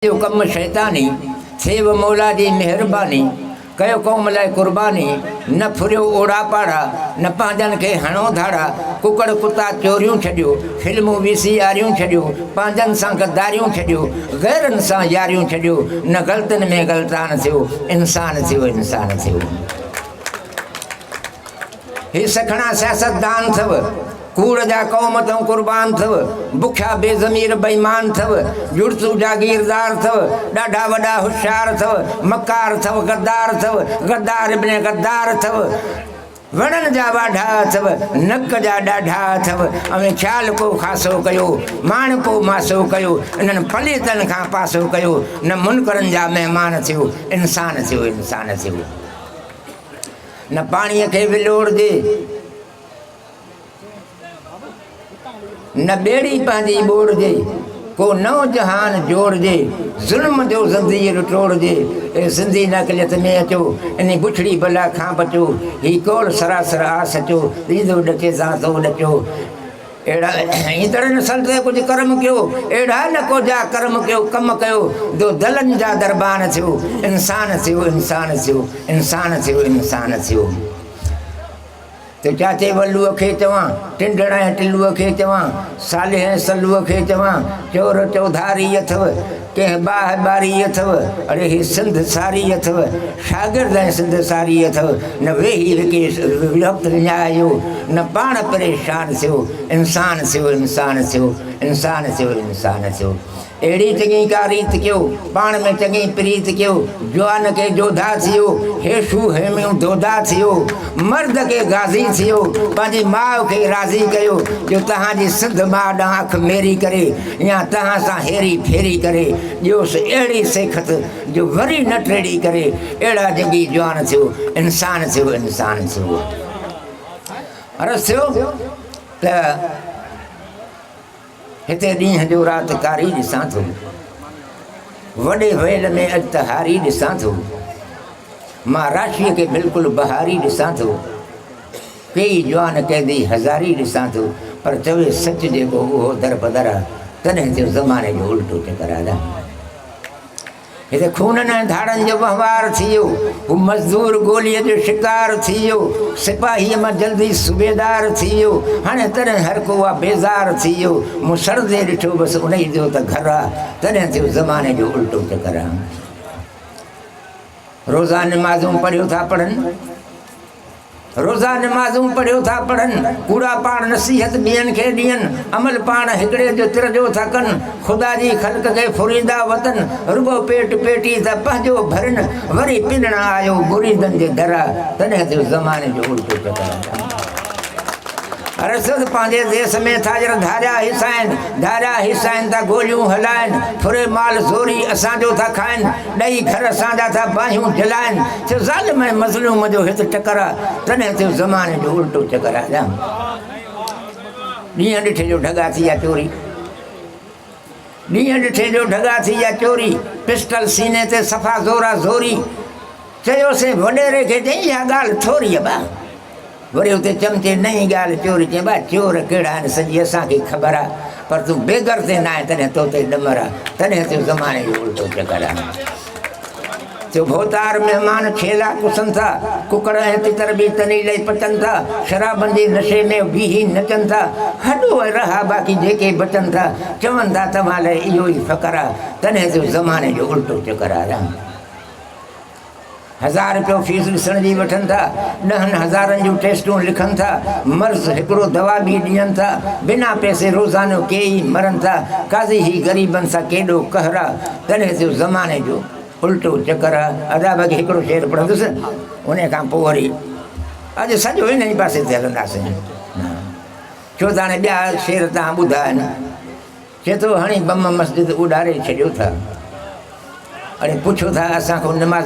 जो कम शैतानी सेव मौला जी मेहरबानी कयो कौम लाइ कुर्बानी न फुरियो ओड़ा पाड़ा न पंहिंजनि खे हणो धाड़ा कुकड़ कुत्ता चोरियूं छॾियो फिल्मूं VCRयूं छॾियो पंहिंजनि सां गद्दारियूं छॾियो गैरनि सां यारियूं छॾियो न ग़लतियुनि में ग़लतान थियो इंसान थियो इंसान थियो। ही सखणा सियासतदान अथव कूड़ जा क़ौम तूं कुर्बान अथव बुखिया बेज़मीर बेईमान अथव जुड़सू जागीरदार अथव ॾाढा वॾा होशियार अथव मकार अथव गद्दार इब्न गद्दार अथव वणनि जा वाढा अथव नक जा ॾाढा अथव ऐं ख़्याल को खासो कयो माण को मासो कयो इन्हनि पलीतनि खां पासो कयो न मुनकरनि जा महिमान थियो इंसान थियो इंसान थियो। न पाणीअ खे विलोड़जे न ॿेड़ी पंहिंजी ॿोड़जे को नओं जहान जोड़जे ज़ुल्म जो ज़ंजीर टोड़जे ए सिंधी नकलियत में अचो इन बुछड़ी भला खां बचो ही कोड़ सरासर आस अचो ॾींदो ॾके सां तो ॾचो अहिड़ा ईंदड़ नसल ते कुझु कर्म कयो अहिड़ा न को जा कर्म कयो कम कयो जो दलनि जा दरबान थियो इंसान थियो इंसान थियो इंसान थियो इंसान थियो। तो चाचे वल्लूअ खे चवां टिंडड़ ऐं टिल्लूअ खे चवां साले ऐं सल्लूअ खे चवां चोर चौधारी अथव कंहिं बाह बारी अथव अड़े ही सिंध सारी अथव शागिर्द ऐं सिंध सारी अथव न वेही विके वक़्तु विञायो न पाण परेशान थियो इंसान थियो इंसान थियो इंसान थियो इंसान थियो। अहिड़ी चङी का रीत कयो पाण में चङी प्रीत कयो जवान खे जोधा थियो हेशू हेमियूं दोधा थियो मर्द खे गाज़ी थियो पंहिंजी माउ खे राज़ी कयो जो तव्हांजी सिंध माउ ॾांहुं अखि मेरी करे या तव्हां सां हेरी फेरी करे ॾियोसि अहिड़ी सेखत जो वरी न टेड़ी करे अहिड़ा जंगी जवान थियो इंसान थियो इंसान थियो। अर्ज़ु थियो त हिते ॾींहं जो राति कारी ॾिसां थो वॾे वेल में अॼु त हारी ॾिसां थो मां राशीअ खे बिल्कुलु बहारी ॾिसां थो कई जवान कैदी हज़ारी ॾिसां थो पर चवे सच जेको उहो दर बदर आहे तॾहिं थियो ज़माने जो उल्टो चकर आहे। हिते खूननि ऐं धाड़नि जो वहिंवार थी वियो हू मज़दूर गोलीअ जो शिकार थी वियो सिपाहीअ मां जल्दी सूबेदार थी वियो हाणे तॾहिं हर को आहे बेज़ार थी वियो मूं सड़दे ॾिठो बसि उन ई जो त घर आहे तॾहिं थियो ज़माने जो उल्टो चकर आहे। रोज़ा नमाज़ूं पढ़ियो था पढ़नि रोज़ा नमाज़ूं पढ़ियो था पढ़नि कूड़ा पाण नसीहत ॿियनि खे ॾियनि अमल पाण हिकिड़े जो तिरजो था कनि ख़ुदा जी ख़ल्क़ खे फुरींदा वतन रुगो पेट पेटी त पंहिंजो भरनि वरी पिनण आयो मुरीदनि जे दर तॾहिं थियो ज़माने जो उल्टो चकर। अरसद पंहिंजे देश में थाजर धारिया हिसा आहिनि था गोलियूं हलाइनि फुरे माल ज़ोरी असांजो था खाइनि ॾही घर असांजा था बाहियूं जलाइनि थियो ज़ालिम ऐं मज़लूम जो हिते टकर आहे तॾहिं थियो ज़माने जो उल्टो चकर आहे। ॾींहं ॾिठे जो ढगा थी विया चोरी ॾींहं ॾिठे जो ढगा थी विया चोरी पिस्टल सीने ते सफ़ा ज़ोरा ज़ोरी चयोसीं वॾेरे खे चई इहा ॻाल्हि थोरी आहे ॿा वरी उते चमचे नई ॻाल्हि चोरी चई ॿा चोर कहिड़ा आहिनि सॼी असांखे ख़बर आहे पर तूं बेगर ते न आहे तॾहिं तो ते ॾमर आहे तॾहिं थियो ज़माने जो उल्टो चकर आहे। थियो भोतार महिमान छेला कुसनि था कुकड़ ऐं तितर बि तनी लही पचनि था शराबनि जे नशे में बीही नचनि था हॾो रहा बाक़ी जेके बचनि था चवनि था तव्हां लाइ इहो ई फ़क़्रु आहे तॾहिं थियो ज़माने जो उल्टो चकर आहे। 1000 रुपयो फीस ॾिसण जी वठनि था 10 हज़ारनि जूं टेस्टूं लिखनि था मर्ज़ हिकिड़ो दवा बि ॾियनि था बिना पैसे रोज़ानो केई मरनि था काज़ी ही ग़रीबनि सां केॾो कहर आहे तॾहिं थियो ज़माने जो उल्टो चकर आहे। अदा बॻे हिकिड़ो शेर पढ़ंदुसि उन खां पोइ वरी अॼु सॼो इन ई पासे ते हलंदासीं छो त हाणे ॿिया शेर तव्हां ॿुधा आहिनि चए थो हाणे बम मस्जिद उॾारे छॾियो था अड़े पुछो था असांखां नमाज़